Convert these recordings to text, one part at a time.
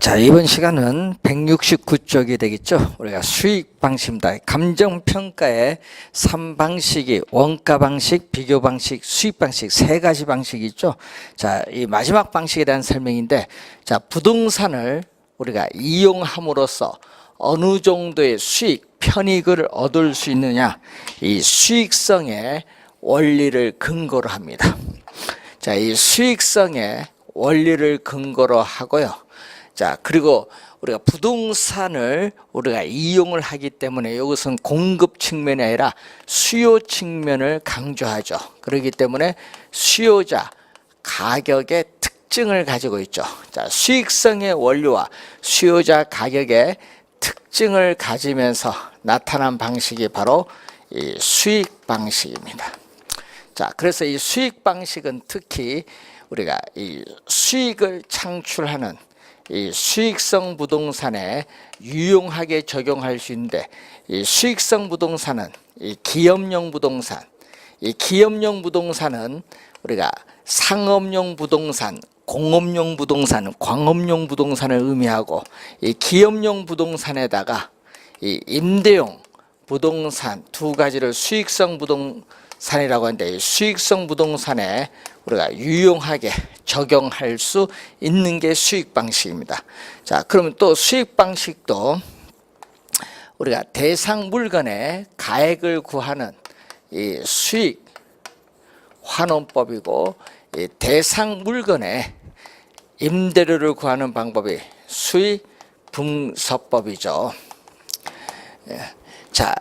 자, 이번 시간은 169쪽이 되겠죠. 우리가 수익 방식입니다. 감정평가의 3방식이 원가 방식, 비교 방식, 수익 방식 세 가지 방식이 있죠. 자, 이 마지막 방식에 대한 설명인데, 자, 부동산을 우리가 이용함으로써 어느 정도의 수익, 편익을 얻을 수 있느냐, 이 수익성의 원리를 근거로 합니다. 자, 이 수익성의 원리를 근거로 하고요. 자, 그리고 우리가 부동산을 우리가 이용을 하기 때문에 이것은 공급 측면이 아니라 수요 측면을 강조하죠. 그렇기 때문에 수요자 가격의 특징을 가지고 있죠. 자, 수익성의 원리와 수요자 가격의 특징을 가지면서 나타난 방식이 바로 이 수익 방식입니다. 자, 그래서 이 수익 방식은 특히 우리가 이 수익을 창출하는 이 수익성 부동산에 유용하게 적용할 수 있는데, 이 수익성 부동산은 이 기업용 부동산, 이 기업용 부동산은 우리가 상업용 부동산, 공업용 부동산, 광업용 부동산을 의미하고, 이 기업용 부동산에다가 이 임대용 부동산 두 가지를 수익성 부동산이라고 하는데, 이 수익성 부동산에 우리가 유용하게 적용할 수 있는 게 수익 방식입니다. 자, 그러면 또 수익 방식도 우리가 대상 물건의 가액을 구하는 이 수익 환원법이고, 이 대상 물건의 임대료를 구하는 방법이 수익 분석법이죠. 자,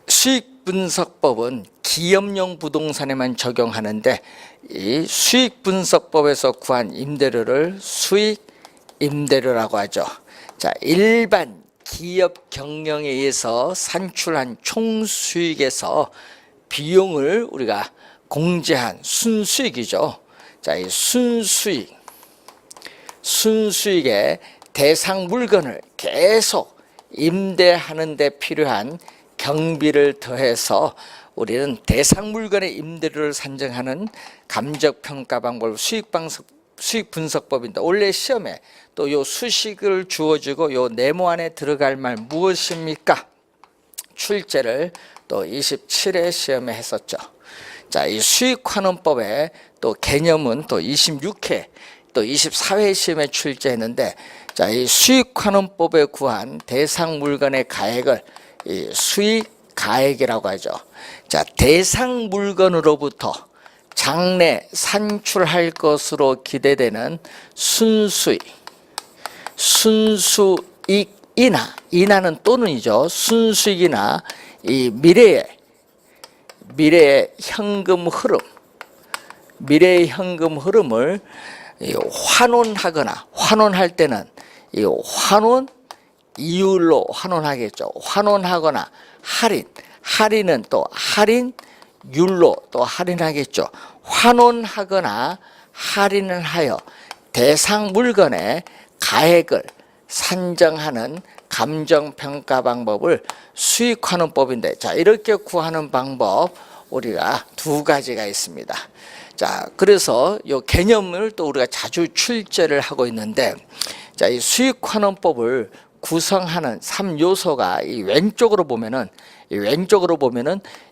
수익 분석법은 기업용 부동산에만 적용하는데, 이 수익 분석법에서 구한 임대료를 수익 임대료라고 하죠. 자, 일반 기업 경영에 의해서 산출한 총 수익에서 비용을 우리가 공제한 순수익이죠. 자, 이 순수익의 대상 물건을 계속 임대하는 데 필요한 경비를 더해서 우리는 대상 물건의 임대료를 산정하는 감정평가 방법 수익 분석법인데, 원래 시험에 또 요 수식을 주어지고 요 네모 안에 들어갈 말 무엇입니까? 출제를 또 27회 시험에 했었죠. 자, 이 수익환원법의 또 개념은 또 26회 또 24회 시험에 출제했는데, 자, 이 수익환원법에 구한 대상 물건의 가액을 이 수익 가액이라고 하죠. 자, 대상 물건으로부터 장래 산출할 것으로 기대되는 순수익이나, 이나는 또는이죠. 순수익이나 이 미래의 현금 흐름을 환원하거나, 환원할 때는 이 환원 이율로 환원하겠죠. 환원하거나 할인은 또 할인율로 또 할인하겠죠. 환원하거나 할인을 하여 대상 물건의 가액을 산정하는 감정평가 방법을 수익환원법인데, 자, 이렇게 구하는 방법 우리가 두 가지가 있습니다. 자, 그래서 이 개념을 또 우리가 자주 출제를 하고 있는데, 자, 이 수익환원법을 구성하는 3요소가 이 왼쪽으로 보면은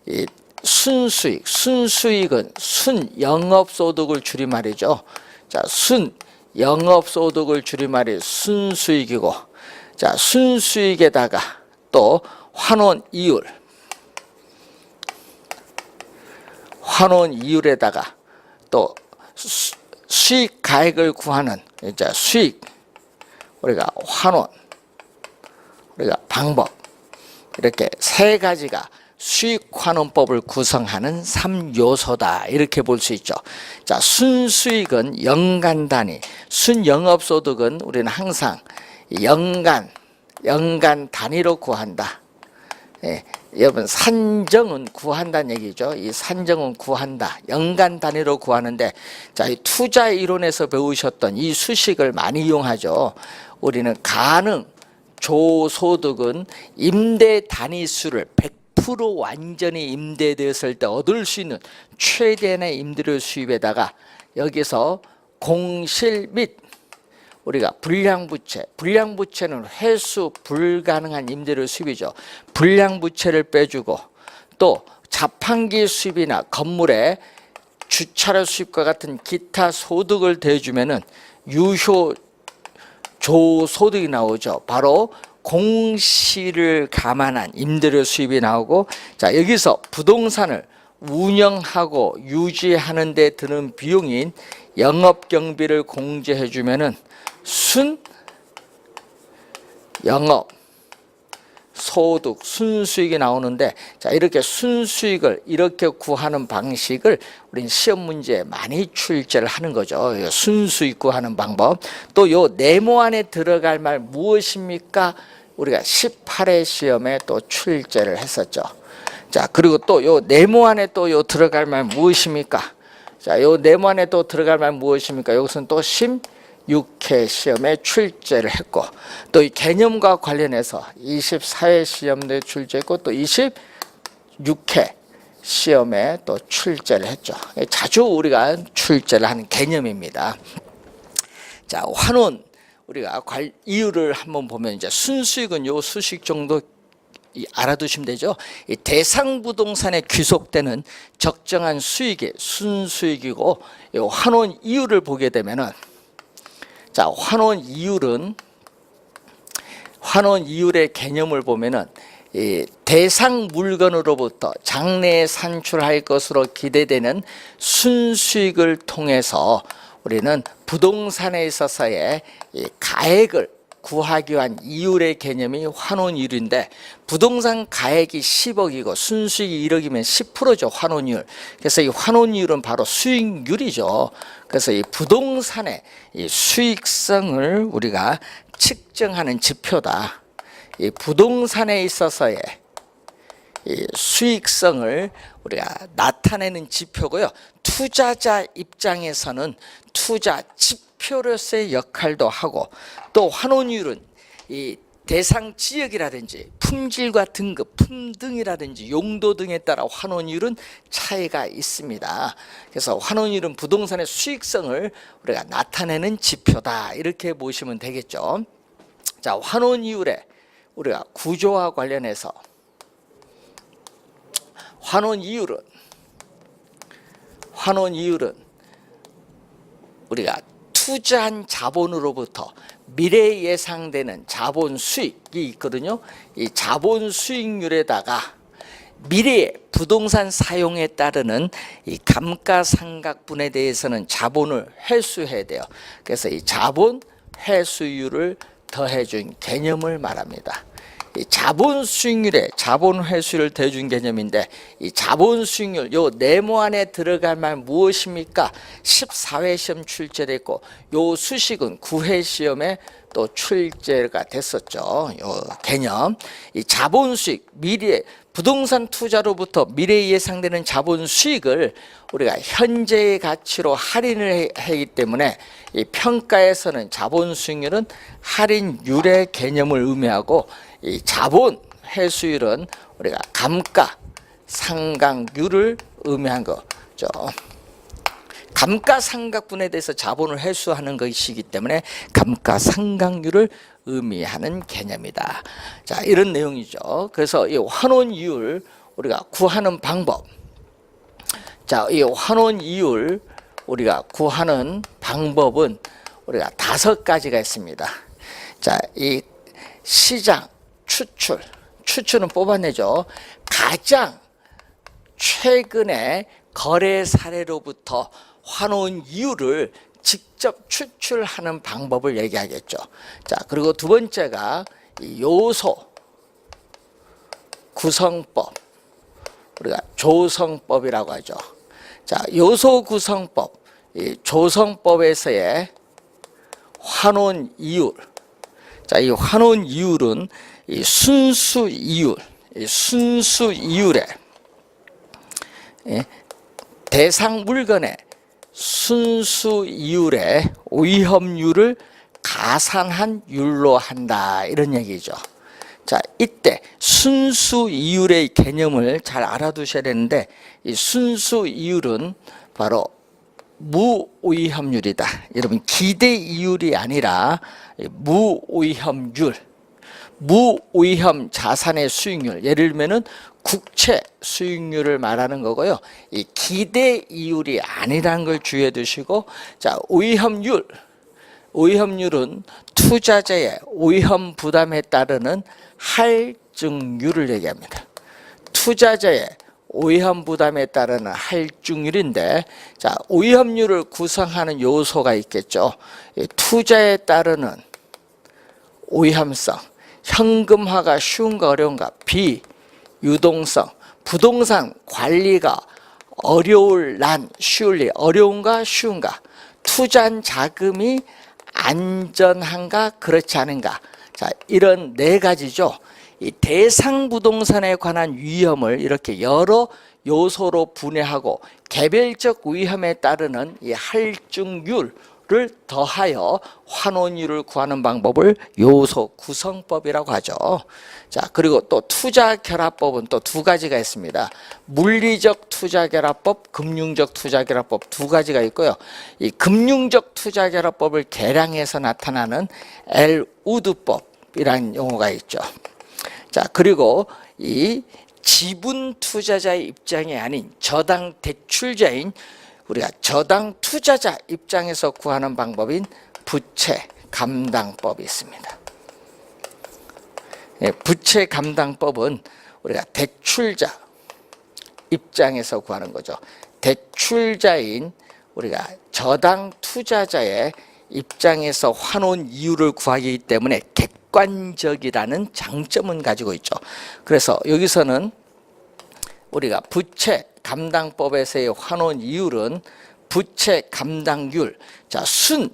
이 순수익은 순영업소득을 줄임말이죠. 자, 순영업소득을 줄임말이 순수익이고, 자, 순수익에다가 또 환원이율에다가 또 수익 가액을 구하는 이제 수익 우리가 환원 우리가 방법, 이렇게 세 가지가 수익환원법을 구성하는 3요소다, 이렇게 볼 수 있죠. 자, 순수익은 연간 단위, 순영업소득은 우리는 항상 연간 단위로 구한다. 예, 여러분, 산정은 구한다는 얘기죠. 이 산정은 구한다, 연간 단위로 구하는데, 자, 이 투자 이론에서 배우셨던 이 수식을 많이 이용하죠. 우리는 조소득은 임대 단위수를 100% 완전히 임대되었을 때 얻을 수 있는 최대한의 임대료 수입에다가 여기서 공실 및 우리가 불량부채는 회수 불가능한 임대료 수입이죠. 불량부채를 빼주고 또 자판기 수입이나 건물의 주차료 수입과 같은 기타 소득을 대주면은 유효조소득이 나오죠. 바로 공시를 감안한 임대료 수입이 나오고, 자, 여기서 부동산을 운영하고 유지하는 데 드는 비용인 영업경비를 공제해 주면은 순영업 소득 순수익이 나오는데, 자, 이렇게 순수익을 이렇게 구하는 방식을 우리는 시험 문제에 많이 출제를 하는 거죠. 순수익 구하는 방법. 또 요 네모 안에 들어갈 말 무엇입니까? 우리가 18회 시험에 또 출제를 했었죠. 자, 그리고 또 요 네모 안에 또 요 들어갈 말 무엇입니까? 자, 요 네모 안에 또 들어갈 말 무엇입니까? 여기서는 또 16회 시험에 출제를 했고, 또 이 개념과 관련해서 24회 시험에 출제했고, 또 26회 시험에 또 출제를 했죠. 자주 우리가 출제를 하는 개념입니다. 자, 환원 우리가 이유를 한번 보면, 이제 순수익은 요 수식 정도 알아두시면 되죠. 이 대상 부동산에 귀속되는 적정한 수익이 순수익이고, 이 환원 이율을 보게 되면은, 자, 환원 이율의 개념을 보면은, 이 대상 물건으로부터 장래에 산출할 것으로 기대되는 순수익을 통해서 우리는 부동산에 있어서의 이 가액을 구하기 위한 이율의 개념이 환원이율인데, 부동산 가액이 10억이고 순수익이 1억이면 10%죠. 환원이율. 그래서 이 환원이율은 바로 수익률이죠. 그래서 이 부동산의 이 수익성을 우리가 측정하는 지표다. 이 부동산에 있어서의 이 수익성을 우리가 나타내는 지표고요. 투자자 입장에서는 투자 지표로서의 역할도 하고, 또 환원이율은 이 대상 지역이라든지 품질과 등급, 품등이라든지 용도 등에 따라 환원이율은 차이가 있습니다. 그래서 환원이율은 부동산의 수익성을 우리가 나타내는 지표다, 이렇게 보시면 되겠죠. 자, 환원이율의 우리가 구조와 관련해서 환원이율은 우리가 투자한 자본으로부터 미래에 예상되는 자본 수익이 있거든요. 이 자본 수익률에다가 미래의 부동산 사용에 따르는 이 감가상각분에 대해서는 자본을 회수해야 돼요. 그래서 이 자본 회수율을 더해준 개념을 말합니다. 이 자본 수익률에 자본 회수를 더해준 개념인데, 이 자본 수익률 요 네모 안에 들어갈 말 무엇입니까? 14회 시험 출제됐고, 요 수식은 9회 시험에 또 출제가 됐었죠. 요 개념. 이 자본 수익, 미래 부동산 투자로부터 미래에 예상되는 자본 수익을 우리가 현재의 가치로 할인을 하기 때문에 이 평가에서는 자본 수익률은 할인율의 개념을 의미하고, 이 자본 회수율은 우리가 감가상각률을 의미한 거죠. 감가상각분에 대해서 자본을 회수하는 것이기 때문에 감가상각률을 의미하는 개념이다. 자, 이런 내용이죠. 그래서 이 환원이율 우리가 구하는 방법. 자, 이 환원이율 우리가 구하는 방법은 우리가 5가지가 있습니다. 자, 이 시장 추출은 뽑아내죠. 가장 최근의 거래 사례로부터 환원 이율을 직접 추출하는 방법을 얘기하겠죠. 자, 그리고 두 번째가 이 요소 구성법, 우리가 조성법이라고 하죠. 자, 요소 구성법, 이 조성법에서의 환원 이율. 자, 이 환원 이율은 이 순수 이율, 이 순수 이율의 대상 물건의 순수 이율의 위험률을 가산한 율로 한다, 이런 얘기죠. 자, 이때 순수 이율의 개념을 잘 알아두셔야 되는데, 이 순수 이율은 바로 무오위험률이다. 여러분 기대 이율이 아니라 무오위험률, 무오위험 자산의 수익률, 예를 들면은 국채 수익률을 말하는 거고요. 이 기대 이율이 아니라는 걸 주의해 두시고, 자, 오위험률, 오위험률은 투자자의 오위험 부담에 따르는 할증률을 얘기합니다. 투자자의 오위험 부담에 따르는 할증률인데, 자, 오위험률을 구성하는 요소가 있겠죠. 투자에 따르는 오위험성, 현금화가 쉬운가 어려운가, 비유동성, 부동산 관리가 어려울 난, 쉬울 리, 어려운가 쉬운가, 투자한 자금이 안전한가 그렇지 않은가. 자, 이런 네 가지죠. 이 대상 부동산에 관한 위험을 이렇게 여러 요소로 분해하고 개별적 위험에 따르는 이 할증률을 더하여 환원율을 구하는 방법을 요소 구성법이라고 하죠. 자, 그리고 또 투자 결합법은 또 두 가지가 있습니다. 물리적 투자 결합법, 금융적 투자 결합법 두 가지가 있고요. 이 금융적 투자 결합법을 계량해서 나타나는 엘우드법이라는 용어가 있죠. 자, 그리고 이 지분 투자자의 입장이 아닌 저당 대출자인 우리가 저당 투자자 입장에서 구하는 방법인 부채 감당법이 있습니다. 부채 감당법은 우리가 대출자 입장에서 구하는 거죠. 대출자인 우리가 저당 투자자의 입장에서 환원 이유를 구하기 때문에 객관적이라는 장점은 가지고 있죠. 그래서 여기서는 우리가 부채 감당법에서의 환원 이율은 부채 감당률, 자, 순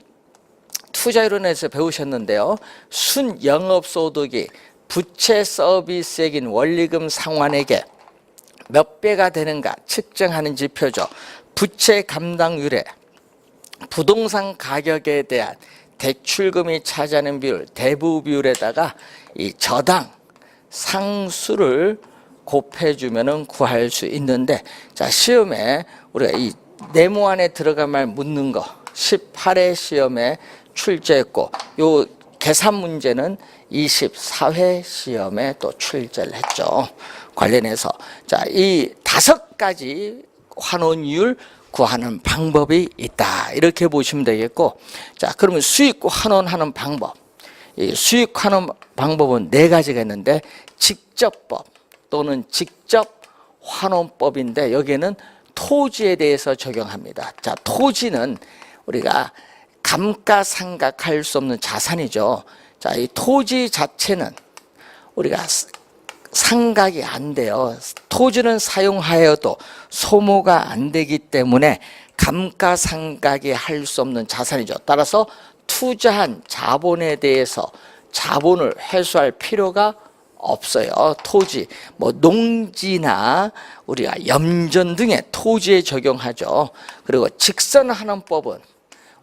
투자이론에서 배우셨는데요. 순 영업소득이 부채 서비스액인 원리금 상환액의 몇 배가 되는가 측정하는 지표죠. 부채 감당률에 부동산 가격에 대한 대출금이 차지하는 비율, 대부 비율에다가 이 저당 상수를 곱해주면은 구할 수 있는데, 자, 시험에 우리가 이 네모 안에 들어가말 묻는 거 18회 시험에 출제했고, 요 계산 문제는 24회 시험에 또 출제를 했죠. 관련해서 자, 이 5가지 환원율 구하는 방법이 있다, 이렇게 보시면 되겠고, 자, 그러면 수익 환원하는 방법, 이 수익 환원 방법은 4가지가 있는데 직접법 또는 직접 환원법인데, 여기에는 토지에 대해서 적용합니다. 자, 토지는 우리가 감가상각할 수 없는 자산이죠. 자, 이 토지 자체는 우리가 상각이 안 돼요. 토지는 사용하여도 소모가 안 되기 때문에 감가상각이 할 수 없는 자산이죠. 따라서 투자한 자본에 대해서 자본을 회수할 필요가 없어요. 토지, 뭐 농지나 우리가 염전 등의 토지에 적용하죠. 그리고 직선하는 법은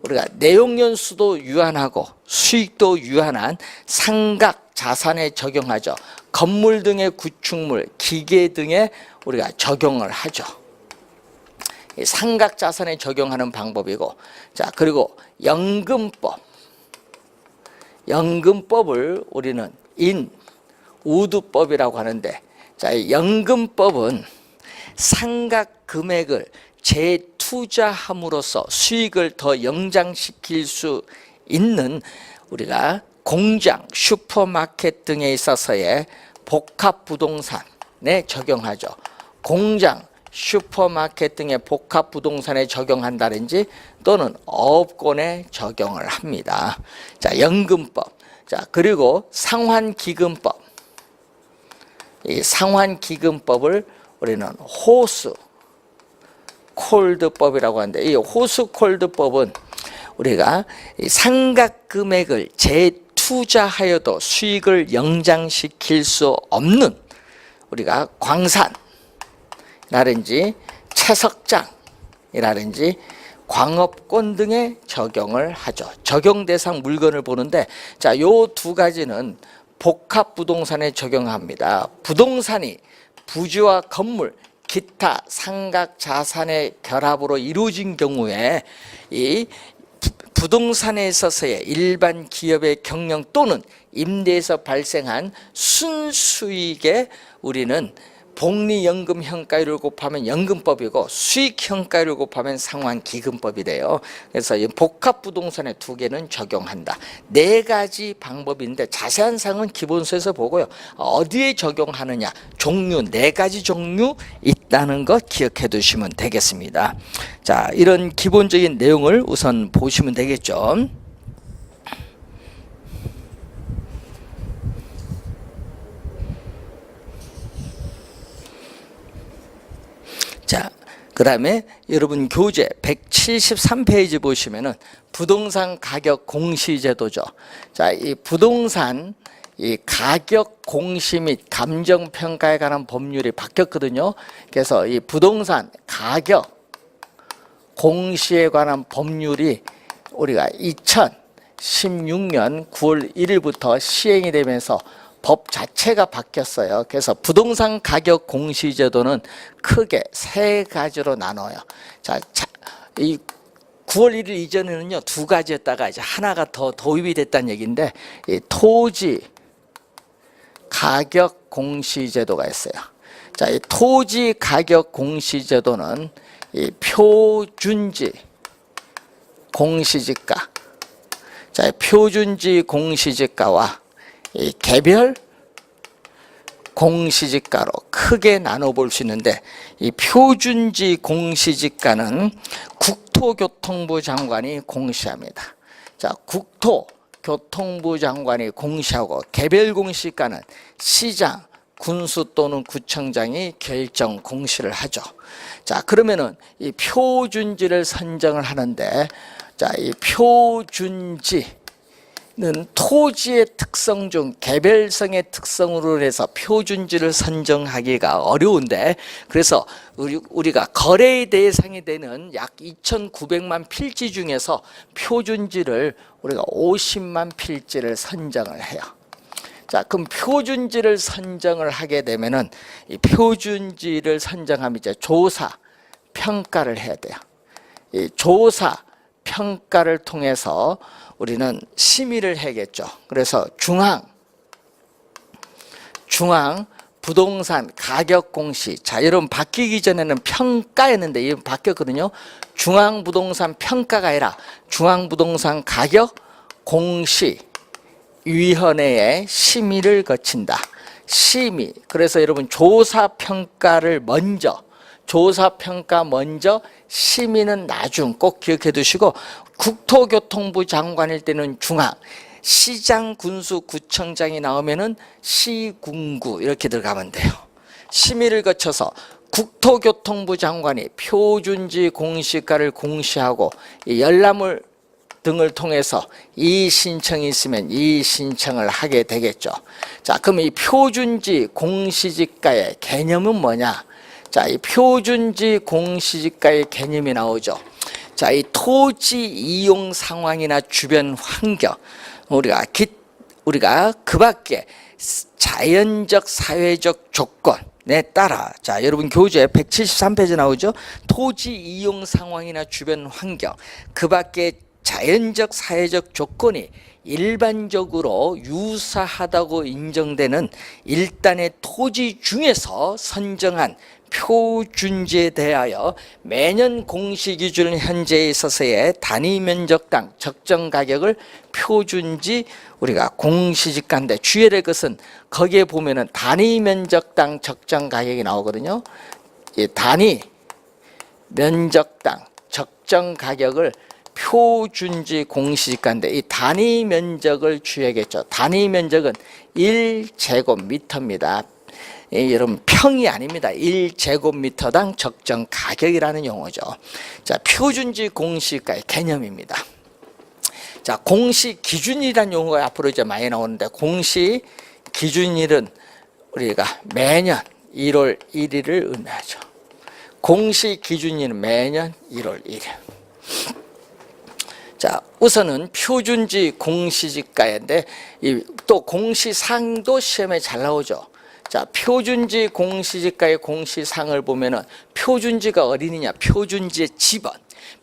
우리가 내용연수도 유한하고 수익도 유한한 상각 자산에 적용하죠. 건물 등의 구축물, 기계 등에 우리가 적용을 하죠. 상각 자산에 적용하는 방법이고, 자, 그리고 연금법, 연금법을 우리는 우두법이라고 하는데, 자, 연금법은 상각 금액을 재투자함으로써 수익을 더 영장시킬 수 있는 우리가 공장, 슈퍼마켓 등에 있어서의 복합부동산에 적용하죠. 공장, 슈퍼마켓 등의 복합부동산에 적용한다든지 또는 어업권에 적용을 합니다. 자, 연금법. 자, 그리고 상환기금법. 이 상환기금법을 우리는 호수 콜드법이라고 하는데, 이 호수 콜드법은 우리가 상각 금액을 재투자하여도 수익을 영장시킬 수 없는 우리가 광산이라든지 채석장이라든지 광업권 등에 적용을 하죠. 적용 대상 물건을 보는데, 자, 요 2가지는 복합 부동산에 적용합니다. 부동산이 부지와 건물, 기타 상각 자산의 결합으로 이루어진 경우에 이 부동산에 있어서의 일반 기업의 경영 또는 임대에서 발생한 순수익에 우리는 복리연금형가율을 곱하면 연금법이고 수익형가율을 곱하면 상환기금법이래요. 그래서 이 복합부동산의 두 개는 적용한다. 네 가지 방법인데 자세한 사항은 기본서에서 보고요. 어디에 적용하느냐, 종류 네 가지 종류 있다는 것 기억해 두시면 되겠습니다. 자, 이런 기본적인 내용을 우선 보시면 되겠죠. 자, 그 다음에 여러분 교재 173페이지 보시면은 부동산 가격 공시제도죠. 자, 이 부동산 이 가격 공시 및 감정평가에 관한 법률이 바뀌었거든요. 그래서 이 부동산 가격 공시에 관한 법률이 우리가 2016년 9월 1일부터 시행이 되면서 법 자체가 바뀌었어요. 그래서 부동산 가격 공시제도는 크게 세 가지로 나눠요. 자, 이 9월 1일 이전에는요, 두 가지였다가 이제 하나가 더 도입이 됐다는 얘기인데, 이 토지 가격 공시제도가 있어요. 자, 이 토지 가격 공시제도는 이 표준지 공시지가, 자, 표준지 공시지가와 이 개별 공시지가로 크게 나눠볼 수 있는데, 이 표준지 공시지가는 국토교통부 장관이 공시합니다. 자, 국토교통부 장관이 공시하고 개별 공시지가는 시장, 군수 또는 구청장이 결정 공시를 하죠. 자, 그러면은 이 표준지를 선정을 하는데, 자, 이 표준지 는 토지의 특성 중 개별성의 특성으로 해서 표준지를 선정하기가 어려운데, 그래서 우리가 거래의 대상이 되는 약 2,900만 필지 중에서 표준지를 우리가 50만 필지를 선정을 해요. 자, 그럼 표준지를 선정을 하게 되면은 이 표준지를 선정하면 이제 조사 평가를 해야 돼요. 이 조사 평가를 통해서 우리는 심의를 해야겠죠. 그래서 중앙 부동산 가격 공시. 자, 여러분 바뀌기 전에는 평가였는데 이건 바뀌었거든요. 중앙 부동산 평가가 아니라 중앙 부동산 가격 공시 위원회의 심의를 거친다. 심의. 그래서 여러분 조사 평가를 먼저, 심의는 나중 꼭 기억해 두시고, 국토교통부 장관일 때는 중앙, 시장, 군수, 구청장이 나오면은 시군구 이렇게 들어가면 돼요. 심의를 거쳐서 국토교통부 장관이 표준지 공시가를 공시하고 이 열람을 등을 통해서 이 신청이 있으면 이 신청을 하게 되겠죠. 자, 그럼 이 표준지 공시지가의 개념은 뭐냐? 자, 이 표준지 공시지가의 개념이 나오죠. 자, 이 토지 이용 상황이나 주변 환경, 우리가 그 밖에 자연적 사회적 조건에 따라, 자, 여러분 교재 173페이지 나오죠. 토지 이용 상황이나 주변 환경, 그 밖에 자연적 사회적 조건이 일반적으로 유사하다고 인정되는 일단의 토지 중에서 선정한 표준지에 대하여 매년 공시기준 현재에 있어서의 단위 면적당 적정 가격을 표준지, 우리가 공시지가인데 주의해야 될 것은 거기에 보면은 단위 면적당 적정 가격이 나오거든요. 이 단위 면적당 적정 가격을 표준지 공시지가인데 이 단위 면적을 주의하겠죠. 단위 면적은 1제곱미터입니다. 여러분 평이 아닙니다. 1제곱미터당 적정 가격이라는 용어죠. 자, 표준지 공시가의 개념입니다. 자, 공시 기준이라는 용어가 앞으로 이제 많이 나오는데, 공시 기준일은 우리가 매년 1월 1일을 의미하죠. 공시 기준일은 매년 1월 1일. 자, 우선은 표준지 공시지가인데 또 공시상도 시험에 잘 나오죠. 자, 자, 표준지 공시지가의 공시상을 보면은 표준지가 어디느냐? 표준지의 지번,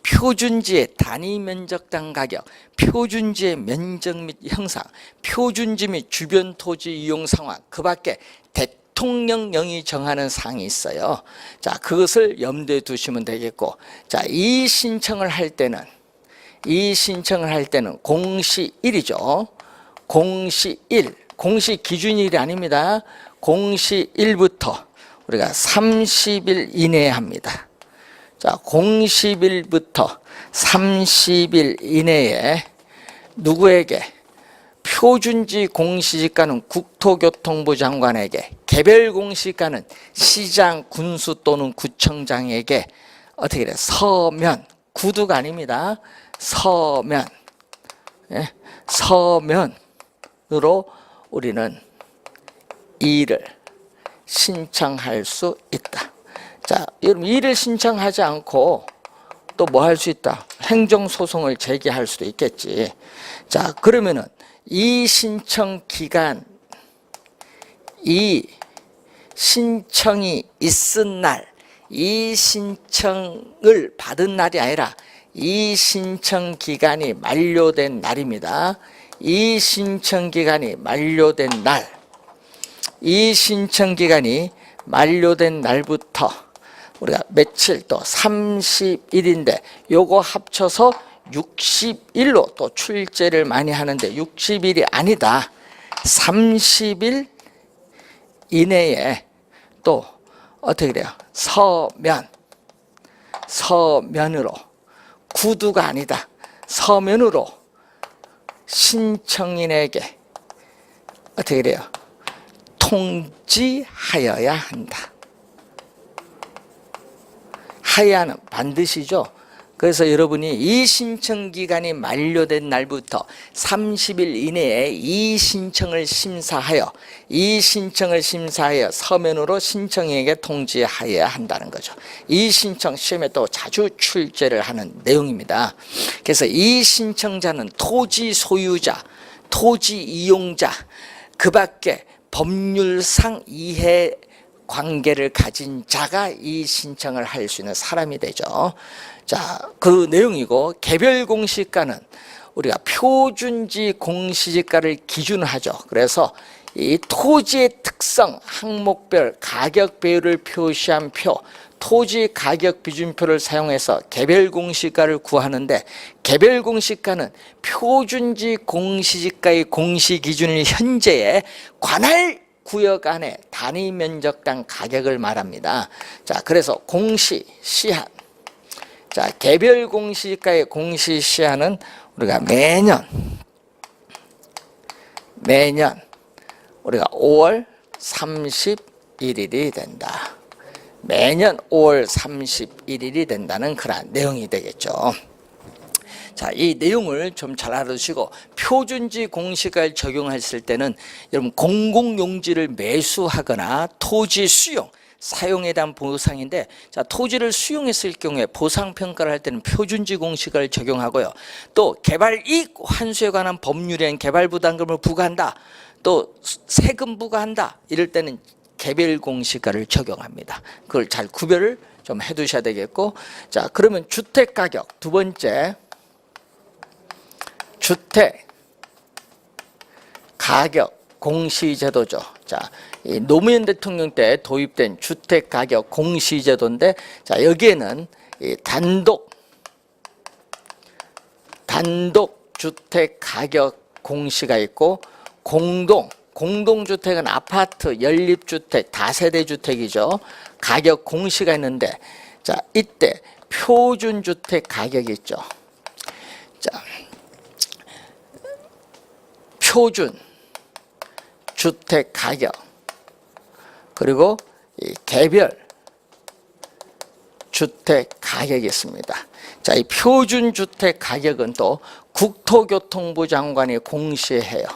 표준지의 단위 면적당 가격, 표준지의 면적 및 형상, 표준지 및 주변 토지 이용 상황, 그 밖에 대통령령이 정하는 사항이 있어요. 자, 그것을 염두에 두시면 되겠고, 자, 이 신청을 할 때는 공시1이죠. 공시1, 공시 기준일이 아닙니다. 공시1부터 우리가 30일 이내에 합니다. 자, 공시일부터 30일 이내에 누구에게? 표준지 공시지가는 국토교통부 장관에게, 개별 공시지가는 시장, 군수 또는 구청장에게 어떻게 돼? 서면, 구두가 아닙니다. 서면, 예? 서면으로 우리는 이를 신청할 수 있다. 자, 여러분, 이를 신청하지 않고 또 뭐 할 수 있다? 행정소송을 제기할 수도 있겠지. 자, 그러면은 이 신청 기간, 이 신청이 있은 날, 이 신청을 받은 날이 아니라 이 신청 기간이 만료된 날입니다. 이 신청 기간이 만료된 날, 이 신청 기간이 만료된 날부터 우리가 며칠 또 30일인데 요거 합쳐서 60일로 또 출제를 많이 하는데 60일이 아니다. 30일 이내에 또 어떻게 돼요? 서면으로, 구두가 아니다. 서면으로 신청인에게 어떻게 돼요? 통지하여야 한다. 하야는 반드시죠. 그래서 여러분이 이 신청 기간이 만료된 날부터 30일 이내에 이 신청을 심사하여 서면으로 신청인에게 통지하여야 한다는 거죠. 이 신청 시험에 또 자주 출제를 하는 내용입니다. 그래서 이 신청자는 토지 소유자, 토지 이용자, 그 밖에 법률상 이해 관계를 가진 자가 이 신청을 할 수 있는 사람이 되죠. 자, 그 내용이고, 개별 공시가는 우리가 표준지 공시지가를 기준으로 하죠. 그래서 이 토지의 특성, 항목별 가격 배율을 표시한 표, 토지 가격 비준표를 사용해서 개별 공시가를 구하는데, 개별 공시가는 표준지 공시지가의 공시 기준일 현재의 관할 구역 안에 단위 면적당 가격을 말합니다. 자, 그래서 공시 시한. 자, 개별 공시지가의 공시 시한은 우리가 매년 우리가 5월 31일이 된다. 매년 5월 31일이 된다는 그런 내용이 되겠죠. 자, 이 내용을 좀 잘 알아두시고, 표준지 공시가를 적용했을 때는 여러분 공공용지를 매수하거나 토지 수용, 사용에 대한 보상인데, 자, 토지를 수용했을 경우에 보상평가를 할 때는 표준지 공시가를 적용하고요. 또 개발이익 환수에 관한 법률에는 개발부담금을 부과한다, 또 세금 부과한다, 이럴 때는 개별 공시가를 적용합니다. 그걸 잘 구별을 좀 해두셔야 되겠고, 자, 그러면 주택 가격 두 번째, 주택 가격 공시제도죠. 자, 이 노무현 대통령 때 도입된 주택 가격 공시제도인데, 자, 여기에는 이 단독 주택 가격 공시가 있고, 공동주택은 아파트, 연립주택, 다세대 주택이죠. 가격 공시가 있는데, 자, 이때 표준주택 가격이 있죠. 자, 표준 주택 가격, 그리고 이 개별 주택 가격이 있습니다. 자, 이 표준 주택 가격은 또 국토교통부 장관이 공시해요.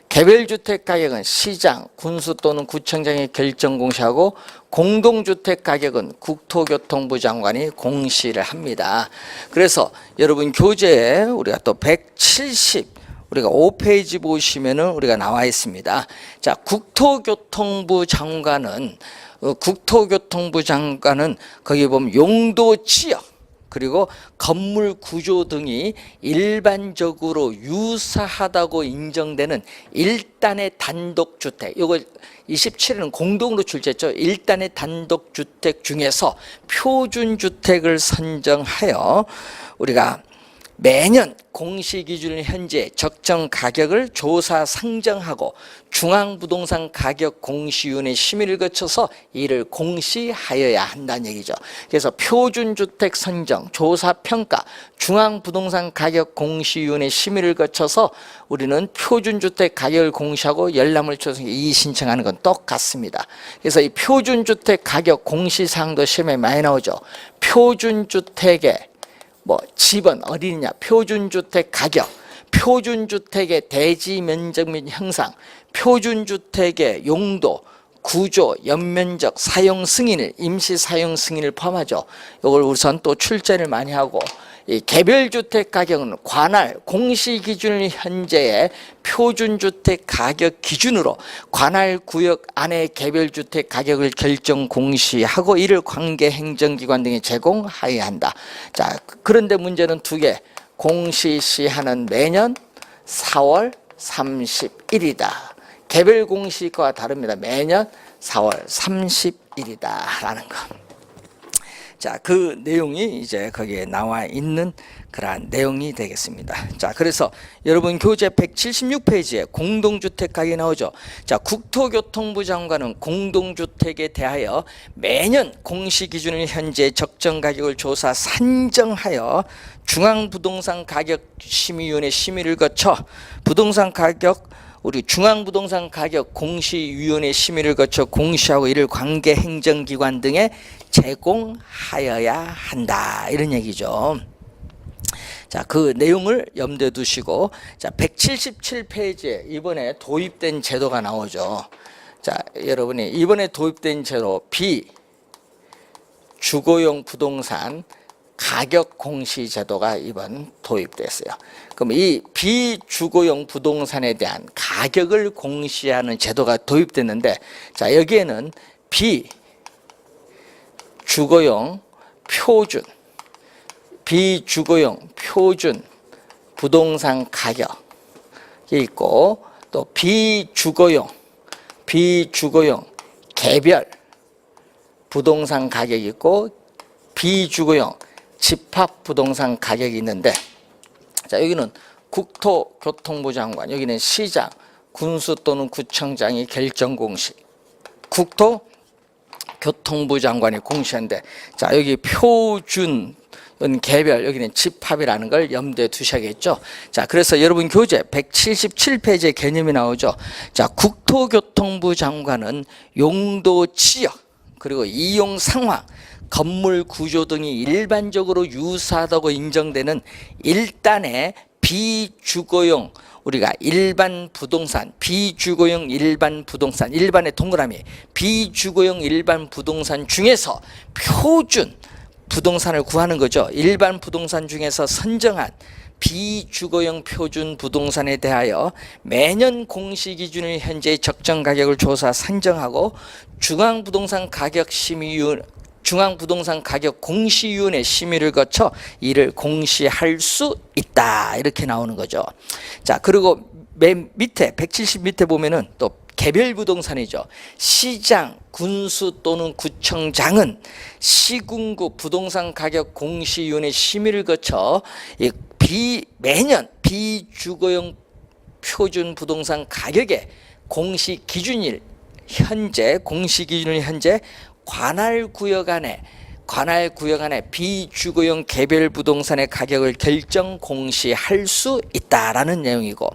개별 주택 가격은 시장, 군수 또는 구청장이 결정 공시하고, 공동주택 가격은 국토교통부 장관이 공시를 합니다. 그래서 여러분 교재에 우리가 또 우리가 5페이지 보시면은 우리가 나와 있습니다. 자, 국토교통부 장관은 거기 보면 용도 지역 그리고 건물 구조 등이 일반적으로 유사하다고 인정되는 1단의 단독주택, 이거 27에는 공동으로 출제했죠. 1단의 단독주택 중에서 표준주택을 선정하여 우리가 매년 공시기준일 현재 적정 가격을 조사 상정하고 중앙부동산 가격 공시위원회 심의를 거쳐서 이를 공시하여야 한다는 얘기죠. 그래서 표준주택 선정, 조사 평가, 중앙부동산 가격 공시위원회 심의를 거쳐서 우리는 표준주택 가격을 공시하고 열람을 쳐서 이의 신청하는 건 똑같습니다. 그래서 이 표준주택 가격 공시사항도 시험에 많이 나오죠. 표준주택의 집은 어디 있냐? 표준주택 가격, 표준주택의 대지 면적 및 형상, 표준주택의 용도, 구조, 연면적, 사용 승인을, 임시 사용 승인을 포함하죠. 이걸 우선 또 출제를 많이 하고, 이 개별주택 가격은 관할 공시기준일 현재의 표준주택 가격 기준으로 관할 구역 안의 개별주택 가격을 결정 공시하고 이를 관계 행정기관 등에 제공하여야 한다. 자, 그런데 문제는 두 개. 공시 시한은 매년 4월 30일이다. 개별 공시과 다릅니다. 매년 4월 30일이다라는 거. 자, 그 내용이 이제 거기에 나와 있는 그러한 내용이 되겠습니다. 자, 그래서 여러분 교재 176페이지에 공동주택 가격이 나오죠. 자, 국토교통부 장관은 공동주택에 대하여 매년 공시기준일 현재 적정 가격을 조사 산정하여 중앙부동산 가격심의위원회 심의를 거쳐 부동산 가격 우리 중앙부동산 가격 공시위원회 심의를 거쳐 공시하고 이를 관계 행정기관 등에 제공하여야 한다. 이런 얘기죠. 자, 그 내용을 염두에 두시고, 자, 177페이지에 이번에 도입된 제도가 나오죠. 자, 여러분이 이번에 도입된 제도 비주거용 부동산 가격 공시 제도가 이번 도입됐어요. 그럼 이 비주거용 부동산에 대한 가격을 공시하는 제도가 도입됐는데, 자, 여기에는 비주거용 표준 부동산 가격이 있고, 또 비주거용 개별 부동산 가격이 있고, 비주거용 집합 부동산 가격이 있는데, 자, 여기는 국토교통부 장관, 여기는 시장, 군수 또는 구청장이 결정 공시, 국토교통부 장관이 공시한데, 자, 여기 표준 개별, 여기는 집합이라는 걸 염두에 두셔야겠죠. 자, 그래서 여러분 교재 177페이지에 개념이 나오죠. 자, 국토교통부 장관은 용도 지역 그리고 이용 상황, 건물 구조 등이 일반적으로 유사하다고 인정되는 1단의 비주거용 우리가 일반 부동산, 비주거용 일반 부동산, 일반의 동그라미, 비주거용 일반 부동산 중에서 표준 부동산을 구하는 거죠. 일반 부동산 중에서 선정한 비주거용 표준 부동산에 대하여 매년 공시기준일 현재의 적정 가격을 조사 산정하고 중앙부동산 가격 공시위원회 심의를 거쳐 이를 공시할 수 있다. 이렇게 나오는 거죠. 자, 그리고 맨 밑에 170 밑에 보면은 또 개별 부동산이죠. 시장, 군수 또는 구청장은 시군구 부동산 가격 공시위원회 심의를 거쳐 매년 비주거용 표준 부동산 가격의 공시기준일 현재 관할 구역 안에 비주거용 개별 부동산의 가격을 결정 공시할 수 있다라는 내용이고,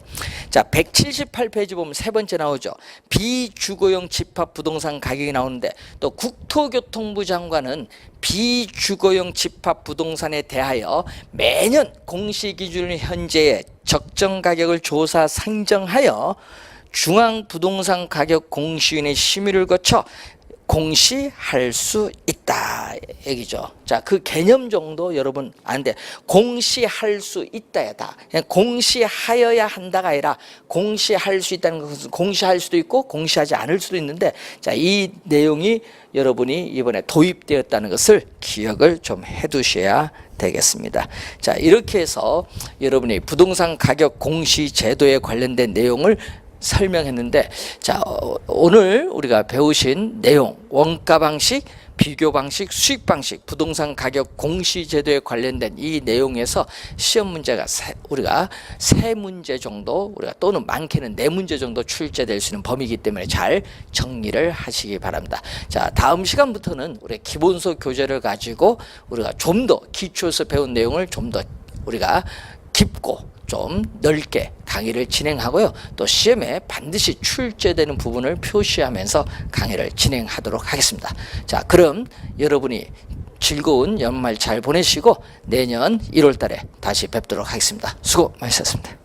자, 178페이지 보면 세 번째 나오죠. 비주거용 집합 부동산 가격이 나오는데, 또 국토교통부 장관은 비주거용 집합 부동산에 대하여 매년 공시기준 현재의 적정 가격을 조사 상정하여 중앙부동산 가격 공시위원회 심의를 거쳐 공시할 수 있다 얘기죠. 자, 그 개념 정도 여러분 아는데, 공시할 수 있다야다. 공시하여야 한다가 아니라 공시할 수 있다는 것은 공시할 수도 있고 공시하지 않을 수도 있는데, 자, 이 내용이 여러분이 이번에 도입되었다는 것을 기억을 좀 해두셔야 되겠습니다. 자, 이렇게 해서 여러분이 부동산 가격 공시 제도에 관련된 내용을 설명했는데, 자, 오늘 우리가 배우신 내용, 원가 방식, 비교 방식, 수익 방식, 부동산 가격 공시 제도에 관련된 이 내용에서 시험 문제가 우리가 세 문제 정도, 우리가 또는 많게는 네 문제 정도 출제될 수 있는 범위이기 때문에 잘 정리를 하시기 바랍니다. 자, 다음 시간부터는 우리 기본서 교재를 가지고 우리가 좀 더 기초에서 배운 내용을 좀 더 우리가 깊고 좀 넓게 강의를 진행하고요. 또 시험에 반드시 출제되는 부분을 표시하면서 강의를 진행하도록 하겠습니다. 자, 그럼 여러분이 즐거운 연말 잘 보내시고 내년 1월 달에 다시 뵙도록 하겠습니다. 수고 많으셨습니다.